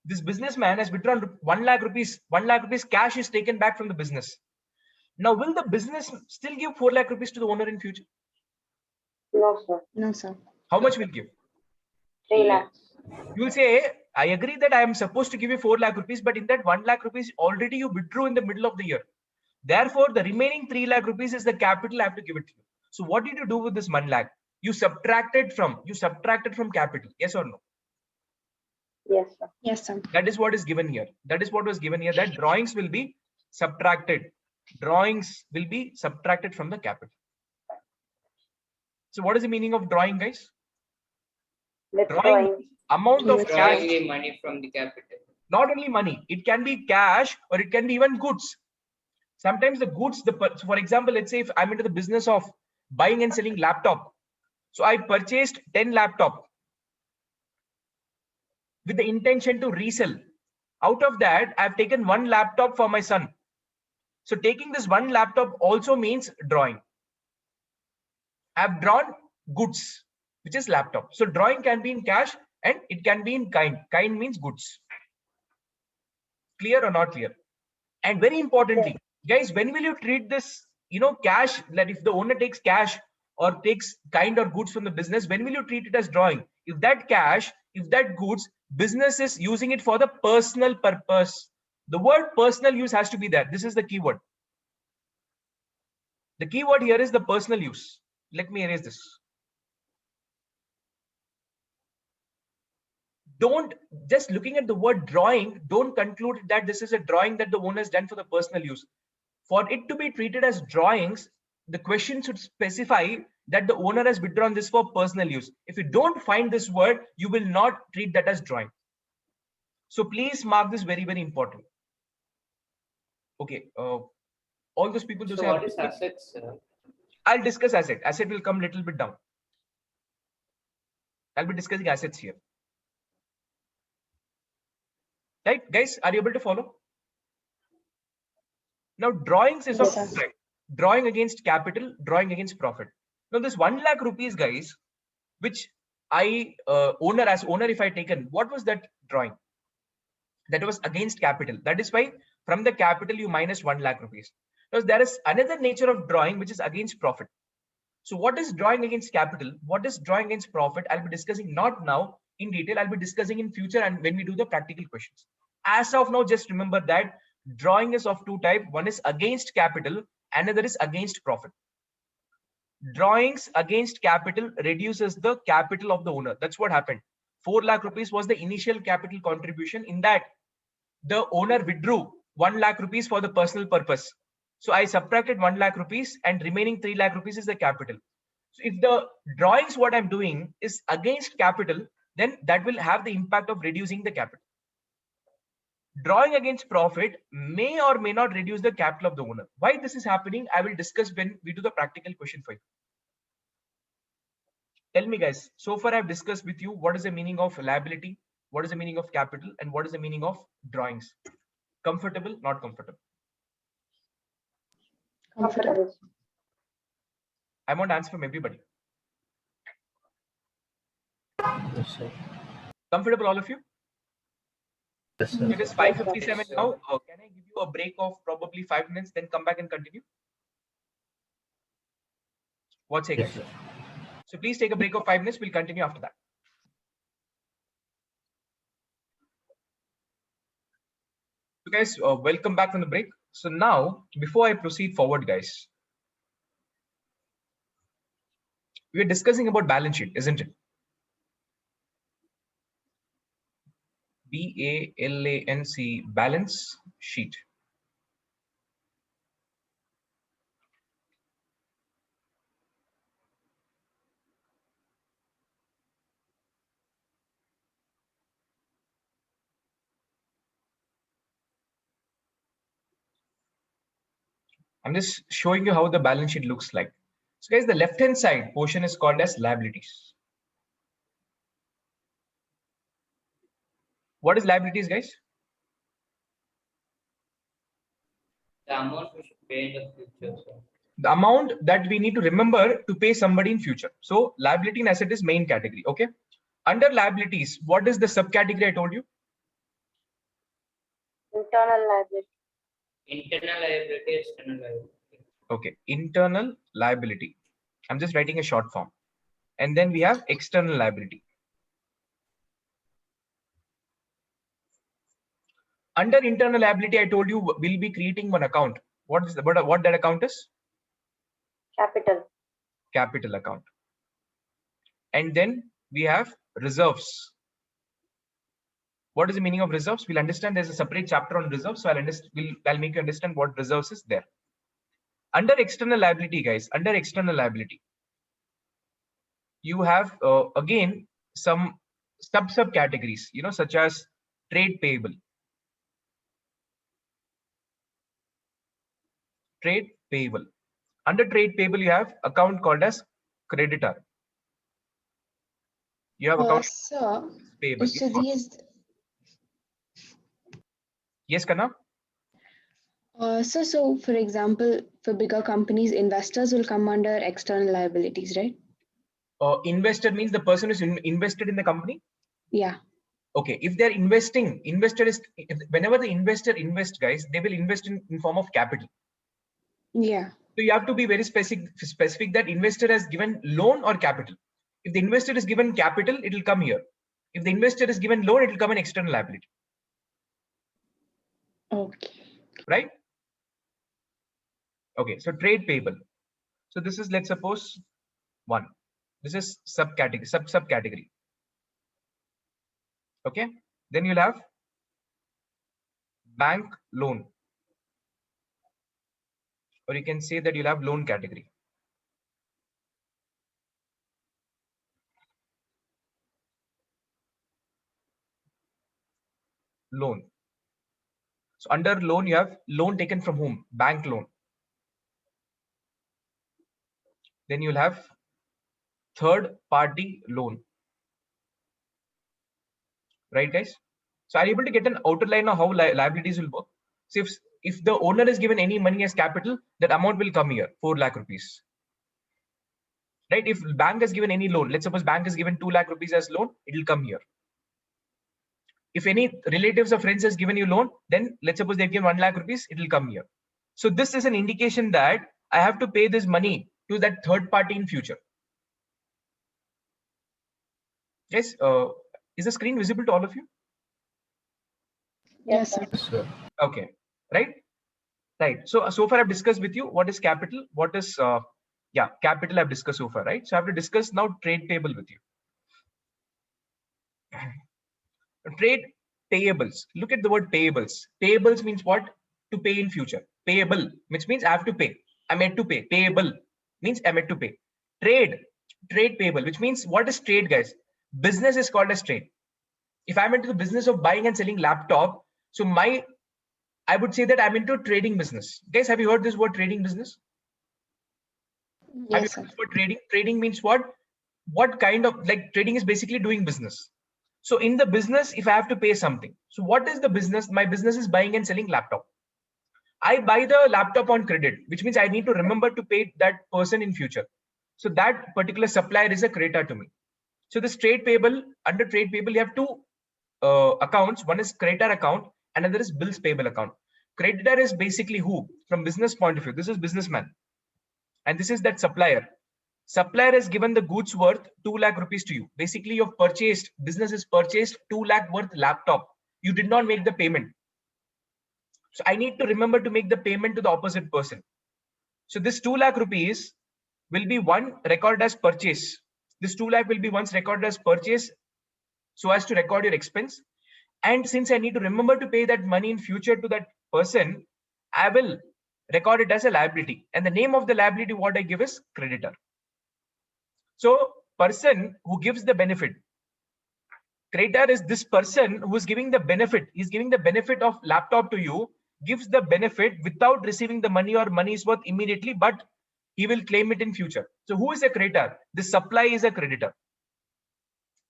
This businessman has withdrawn 1 lakh rupees. 1 lakh rupees cash is taken back from the business. Now will the business still give 4 lakh rupees to the owner in future? No, sir. No, sir. How much will give? 3 lakhs. You will say, I agree that I am supposed to give you 4 lakh rupees, but in that 1 lakh rupees already you withdrew in the middle of the year. Therefore, the remaining 3 lakh rupees is the capital I have to give it to you. So what did you do with this 1 lakh? You subtracted from capital. Yes or no? Yes, sir. Yes, sir. That is what is given here. That is what was given here, that drawings will be subtracted. Drawings will be subtracted from the capital. So what is the meaning of drawing, guys? Drawing amount of cash. Drawing the money from the capital. Not only money, it can be cash or it can be even goods. Sometimes the goods, for example, let's say if I'm into the business of buying and selling laptop. So I purchased 10 laptop with the intention to resell. Out of that, I've taken 1 laptop for my son. So taking this 1 laptop also means drawing. I've drawn goods, which is laptop. So drawing can be in cash and it can be in kind. Kind means goods. Clear or not clear? And very importantly, guys, when will you treat this, cash, that if the owner takes cash or takes kind or goods from the business, when will you treat it as drawing? If that cash, if that goods, business is using it for the personal purpose. The word personal use has to be there. This is the keyword. The keyword here is the personal use. Let me erase this. Don't just looking at the word drawing, don't conclude that this is a drawing that the owner has done for the personal use. For it to be treated as drawings, the question should specify that the owner has withdrawn this for personal use. If you don't find this word, you will not treat that as drawing. So please mark this very, very important. Okay. All those people who So say what is assets? I'll discuss asset. Asset will come a little bit down. I'll be discussing assets here. Right, guys, are you able to follow? Now, drawings is of Yes, two types. Drawing against capital, drawing against profit. Now, this 1 lakh rupees, guys, which I as owner, if I taken, what was that drawing? That was against capital. That is why from the capital you minus 1 lakh rupees. Now, there is another nature of drawing which is against profit. So what is drawing against capital? What is drawing against profit? I'll be discussing not now in detail. I'll be discussing in future and when we do the practical questions. As of now, just remember that drawing is of two types. One is against capital, another is against profit. Drawings against capital reduces the capital of the owner. That's what happened. 4 lakh rupees was the initial capital contribution. In that, the owner withdrew 1 lakh rupees for the personal purpose. So I subtracted 1 lakh rupees and remaining 3 lakh rupees is the capital. So if the drawings, what I'm doing is against capital, then that will have the impact of reducing the capital. Drawing against profit may or may not reduce the capital of the owner. Why this is happening, I will discuss when we do the practical question for you. Tell me, guys, so far I've discussed with you what is the meaning of liability, what is the meaning of capital, and what is the meaning of drawings. Comfortable, not comfortable? comfortable. Comfortable. I want answer from everybody. Yes, sir. Comfortable, all of you? Yes, sir. It is 5:57 Yes, sir. now. Can I give you a break of probably 5 minutes, then come back and continue? What say, Yes, guys? sir. So please take a break of 5 minutes. We'll continue after that. So guys, welcome back from the break. So now, before I proceed forward, guys, we are discussing about balance sheet, isn't it? BALANC, balance sheet. I'm just showing you how the balance sheet looks like. So guys, the left-hand side portion is called as liabilities. What is liabilities, guys? The amount we should pay in the future, sir. The amount that we need to remember to pay somebody in future. So liability and asset is main category. Okay. Under liabilities, what is the subcategory I told you? Internal liability. Internal liability, external liability. Okay. Internal liability. I'm just writing a short form. And then we have external liability. Under internal liability, I told you we'll be creating one account. What is what that account is? Capital. Capital account. And then we have reserves. What is the meaning of reserves? We'll understand there's a separate chapter on reserves. So I'll make you understand what reserves is there. Under external liability, guys, under external liability, you have again some subcategories, such as trade payable. Trade payable. Under trade payable, you have account called as creditor. You have account So, payable. so these, Yes, Kanna? so for example, for bigger companies, investors will come under external liabilities, right? Investor means the person who's invested in the company. Yeah. Okay, if they're investing, whenever the investor invests, guys, they will invest in form of capital. Yeah. So you have to be very specific that investor has given loan or capital. If the investor is given capital, it will come here. If the investor is given loan, it will come in external liability. Okay. Right? Okay, so trade payable. So this is, let's suppose, one. This is subcategory. Okay, then you'll have bank loan, or you can say that you'll have loan category. Loan. So under loan, you have loan taken from whom? Bank loan. Then you'll have third party loan. Right, guys? So are you able to get an outline of how liabilities will work? So if the owner is given any money as capital, that amount will come here, 4 lakh rupees. Right? If bank has given any loan, let's suppose bank has given 2 lakh rupees as loan, it will come here. If any relatives or friends has given you loan, then let's suppose they've given 1 lakh rupees, it will come here. So this is an indication that I have to pay this money to that third party in future. Yes, is the screen visible to all of you? Yes, sir. Yes, sir. Okay, right? Right. So far I've discussed with you what is capital, what is capital I've discussed so far, right? So I have to discuss now trade payable with you. Trade payables. Look at the word payables. Payables means what? To pay in future. Payable, which means I have to pay. I'm made to pay. Payable means I'm made to pay. Trade payable, which means what is trade, guys? Business is called as trade. If I'm into the business of buying and selling laptop, so I would say that I'm into trading business. Guys, have you heard this word trading business? Yes, sir. For trading, trading means what? What kind of, like, trading is basically doing business. So in the business, if I have to pay something, so what is the business? My business is buying and selling laptop. I buy the laptop on credit, which means I need to remember to pay that person in future. So that particular supplier is a creditor to me. So this trade payable, under trade payable, you have two accounts. One is creditor account, another is bills payable account. Creditor is basically who? From business point of view, this is businessman. And this is that supplier. Supplier has given the goods worth 2 lakh rupees to you. Basically, you've purchased, business is purchased 2 lakh worth laptop. You did not make the payment. So I need to remember to make the payment to the opposite person. So this 2 lakh rupees will be one recorded as purchase. This 2 lakh will be once recorded as purchase so as to record your expense. And since I need to remember to pay that money in future to that person, I will record it as a liability. And the name of the liability, what I give is creditor. So person who gives the benefit, creditor is this person who is giving the benefit. He's giving the benefit of laptop to you, gives the benefit without receiving the money or money's worth immediately, but he will claim it in future. So who is a creditor? The supply is a creditor.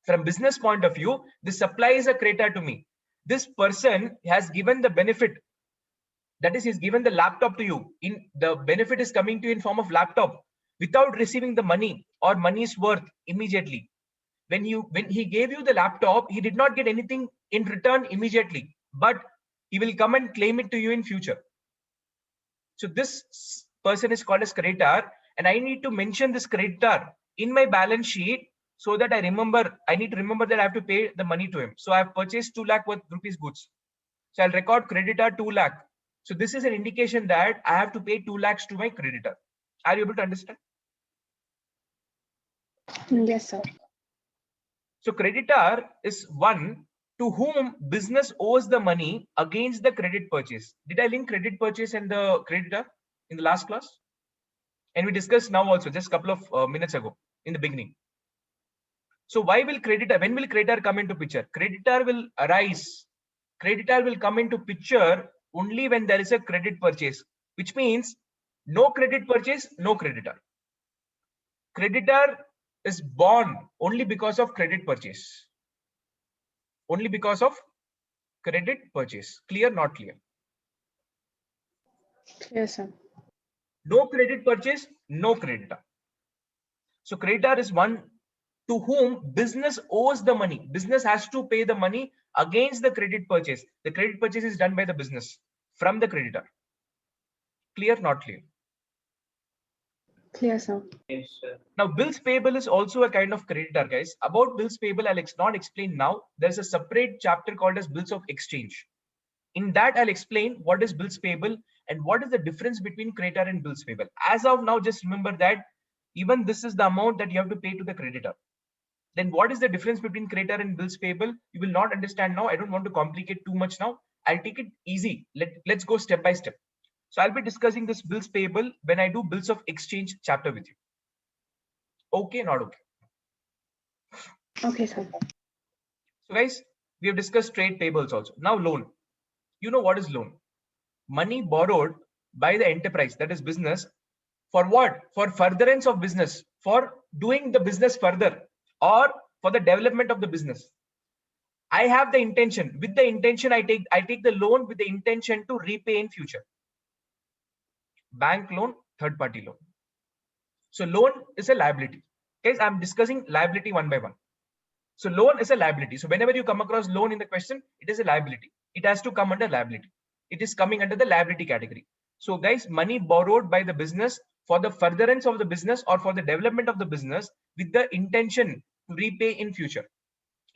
From business point of view, the supply is a creditor to me. This person has given the benefit. That is, he's given the laptop to you. The benefit is coming to you in form of laptop without receiving the money or money's worth immediately. When he gave you the laptop, he did not get anything in return immediately, but he will come and claim it to you in future. So this person is called as creditor, and I need to mention this creditor in my balance sheet so that I need to remember that I have to pay the money to him. So I have purchased 2 lakh worth rupees goods. So I'll record creditor 2 lakh. So this is an indication that I have to pay 2 lakhs to my creditor. Are you able to understand? Yes, sir. So creditor is one to whom business owes the money against the credit purchase. Did I link credit purchase and the creditor in the last class? And we discussed now also just a couple of minutes ago in the beginning. So when will creditor come into picture? Creditor will arise. Creditor will come into picture only when there is a credit purchase, which means no credit purchase, no creditor. Creditor is born only because of credit purchase. Only because of credit purchase. Clear, not clear? Clear, sir. No credit purchase, no creditor. So creditor is one to whom business owes the money. Business has to pay the money against the credit purchase. The credit purchase is done by the business from the creditor. Clear, not clear? Clear, sir. Yes, sir. Now, bills payable is also a kind of creditor, guys. About bills payable, I'll not explain now. There's a separate chapter called as bills of exchange. In that, I'll explain what is bills payable and what is the difference between creditor and bills payable. As of now, just remember that even this is the amount that you have to pay to the creditor. Then what is the difference between creditor and bills payable? You will not understand now. I don't want to complicate too much now. I'll take it easy. Let's go step by step. So I'll be discussing this bills payable when I do bills of exchange chapter with you. Okay, not okay? Okay, sir. So guys, we have discussed trade payables also. Now loan. You know what is loan? Money borrowed by the enterprise, that is business, for what? For furtherance of business, for doing the business further, or for the development of the business. I have the intention. With the intention, I take the loan with the intention to repay in future. Bank loan, third party loan. So loan is a liability. Guys, I'm discussing liability one by one. So loan is a liability. So whenever you come across loan in the question, it is a liability. It has to come under liability. It is coming under the liability category. So guys, money borrowed by the business for the furtherance of the business or for the development of the business with the intention to repay in future.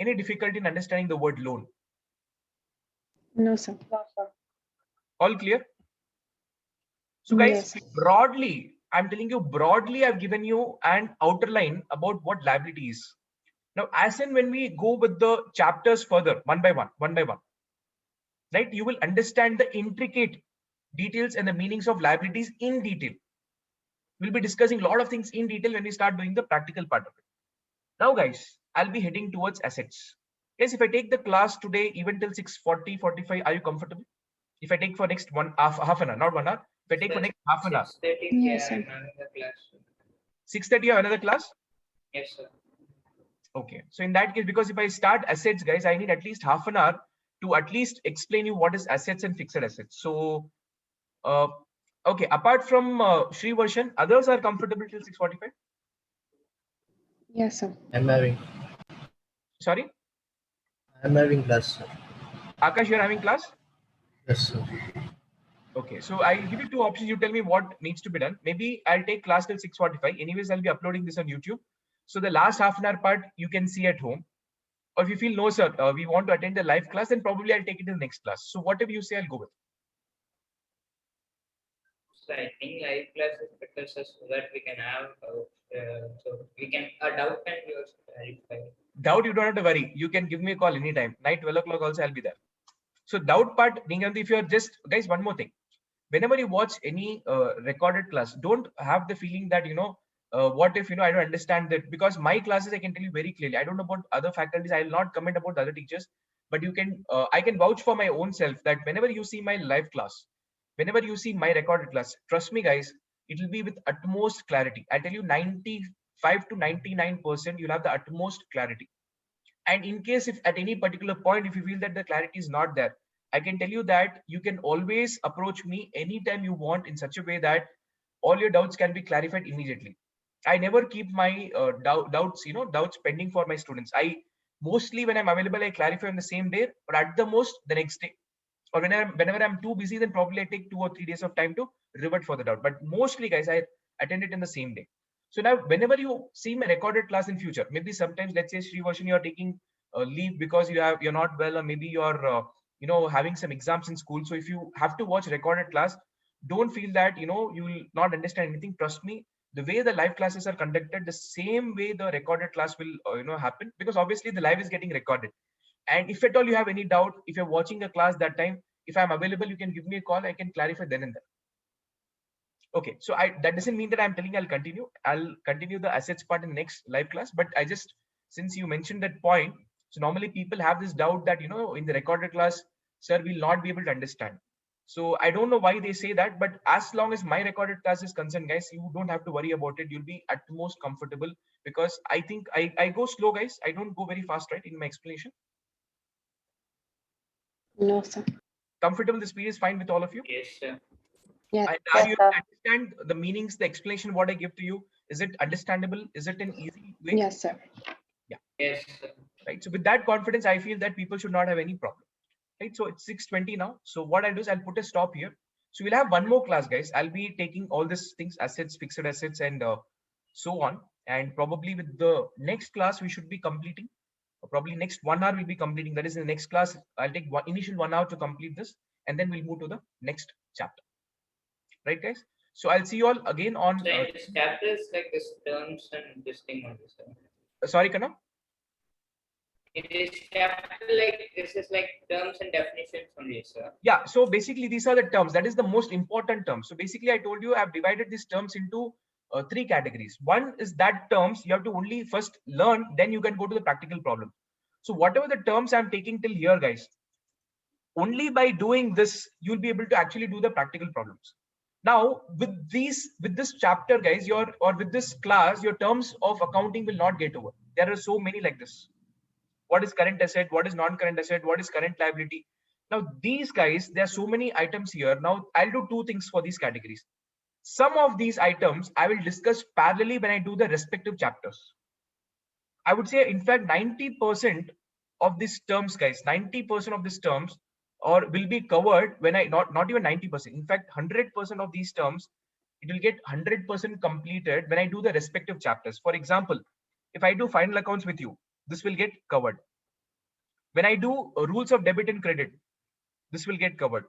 Any difficulty in understanding the word loan? No, sir. No, sir. All clear? So guys, Yes, sir. broadly, I'm telling you broadly, I've given you an outline about what liability is. Now, as in when we go with the chapters further, one by one, right, you will understand the intricate details and the meanings of liabilities in detail. We'll be discussing a lot of things in detail when we start doing the practical part of it. Now, guys, I'll be heading towards assets. Guys, if I take the class today, even till 6:40, 45, are you comfortable? If I take for next half an hour, not 1 hour. If I take for next half an hour. 6:30, Yes, yeah, sir. another class. 6:30, you have another class? Yes, sir. Okay. So in that case, because if I start assets, guys, I need at least half an hour to at least explain you what is assets and fixed assets. So, okay. Apart from Shri version, others are comfortable till 6:45. Yes, sir. I'm having class, sir. Akash, you're having class? Yes, sir. Okay. So I'll give you two options. You tell me what needs to be done. Maybe I'll take class till 6:45. Anyways, I'll be uploading this on YouTube. So the last half an hour part you can see at home. Or if you feel no, sir, we want to attend the live class, then probably I'll take it in the next class. So whatever you say, I'll go with. So I think live class is better, sir, so that we can have so we can a doubt and we also clarify. Doubt, you don't have to worry. You can give me a call anytime. Night 12 o'clock also, I'll be there. So doubt part, Ninganti, if you're just, guys, one more thing. Whenever you watch any recorded class, don't have the feeling that, what if, I don't understand that. Because my classes, I can tell you very clearly. I don't know about other faculties. I will not comment about the other teachers. But you can, I can vouch for my own self that whenever you see my live class, whenever you see my recorded class, trust me, guys, it will be with utmost clarity. I tell you 95 to 99%, you'll have the utmost clarity. And in case if at any particular point, if you feel that the clarity is not there, I can tell you that you can always approach me anytime you want in such a way that all your doubts can be clarified immediately. I never keep my doubts pending for my students. I mostly, when I'm available, I clarify on the same day, or at the most the next day. Or whenever I'm too busy, then probably I take 2 or 3 days of time to revert for the doubt. But mostly, guys, I attend it in the same day. So now, whenever you see my recorded class in future, maybe sometimes, let's say Shri version, you're taking leave because you're not well, or maybe you're having some exams in school. So if you have to watch recorded class, don't feel that you will not understand anything. Trust me, the way the live classes are conducted, the same way the recorded class will happen, because obviously the live is getting recorded. And if at all you have any doubt, if you're watching a class that time, if I'm available, you can give me a call. I can clarify then and there. Okay, so that doesn't mean that I'm telling I'll continue the assets part in the next live class. But I just, since you mentioned that point, so normally people have this doubt that in the recorded class, sir, will not be able to understand. So I don't know why they say that, but as long as my recorded class is concerned, guys, you don't have to worry about it. You'll be at most comfortable, because I think I go slow, guys. I don't go very fast, right, in my explanation. No, sir. Comfortable, the speed is fine with all of you? Yes, sir. Yes. And Yes, are you sir. understand the meanings, the explanation, what I give to you? Is it understandable? Is it an easy way? Yes, sir. Yes, sir. Right. So with that confidence, I feel that people should not have any problem. Right. So it's 6:20 now. So what I'll do is I'll put a stop here. So we'll have one more class, guys. I'll be taking all these things, assets, fixed assets, and so on. And probably with the next class, we should be completing. Probably next 1 hour we'll be completing. That is in the next class. I'll take initial 1 hour to complete this, and then we'll move to the next chapter. Right, guys? So I'll see you all again on. So in this chapter is like this terms and this thing on this. Sorry, Kana? In this chapter, like this is like terms and definitions only, sir. Yeah. So basically, these are the terms. That is the most important term. So basically, I told you I've divided these terms into 3 categories. One is that terms you have to only first learn, then you can go to the practical problem. So whatever the terms I'm taking till here, guys, only by doing this, you'll be able to actually do the practical problems. Now, with this chapter, guys, with this class, your terms of accounting will not get over. There are so many like this. what is current asset, what is non-current asset, what is current liability. Now these guys, there are so many items here. Now I'll do two things for these categories. Some of these items I will discuss parallelly when I do the respective chapters. I would say, in fact, 90% of these terms, guys, 90% of these terms will be covered when I not even 90%. In fact, 100% of these terms, it will get 100% completed when I do the respective chapters. For example, if I do final accounts with you, this will get covered. When I do rules of debit and credit, this will get covered.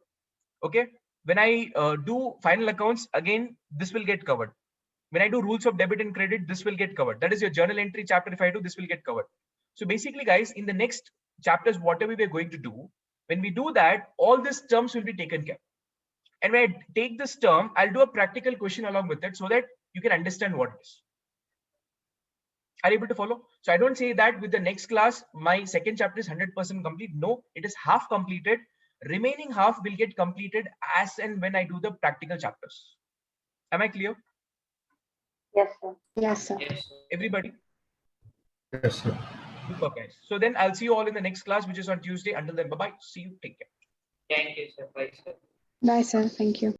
Okay. When I do final accounts, again, this will get covered. When I do rules of debit and credit, this will get covered. That is your journal entry chapter. If I do, this will get covered. So basically, guys, in the next chapters, whatever we are going to do, when we do that, all these terms will be taken care. And when I take this term, I'll do a practical question along with it so that you can understand what it is. Are you able to follow? So I don't say that with the next class, my second chapter is 100% complete. No, it is half completed. Remaining half will get completed as and when I do the practical chapters. Am I clear? Yes, sir. Yes, sir. Yes, sir. Everybody? Yes, sir. Super, guys. So then I'll see you all in the next class, which is on Tuesday. Until then, bye-bye. See you. Take care. Thank you, sir. Bye, sir. Bye, sir. Thank you.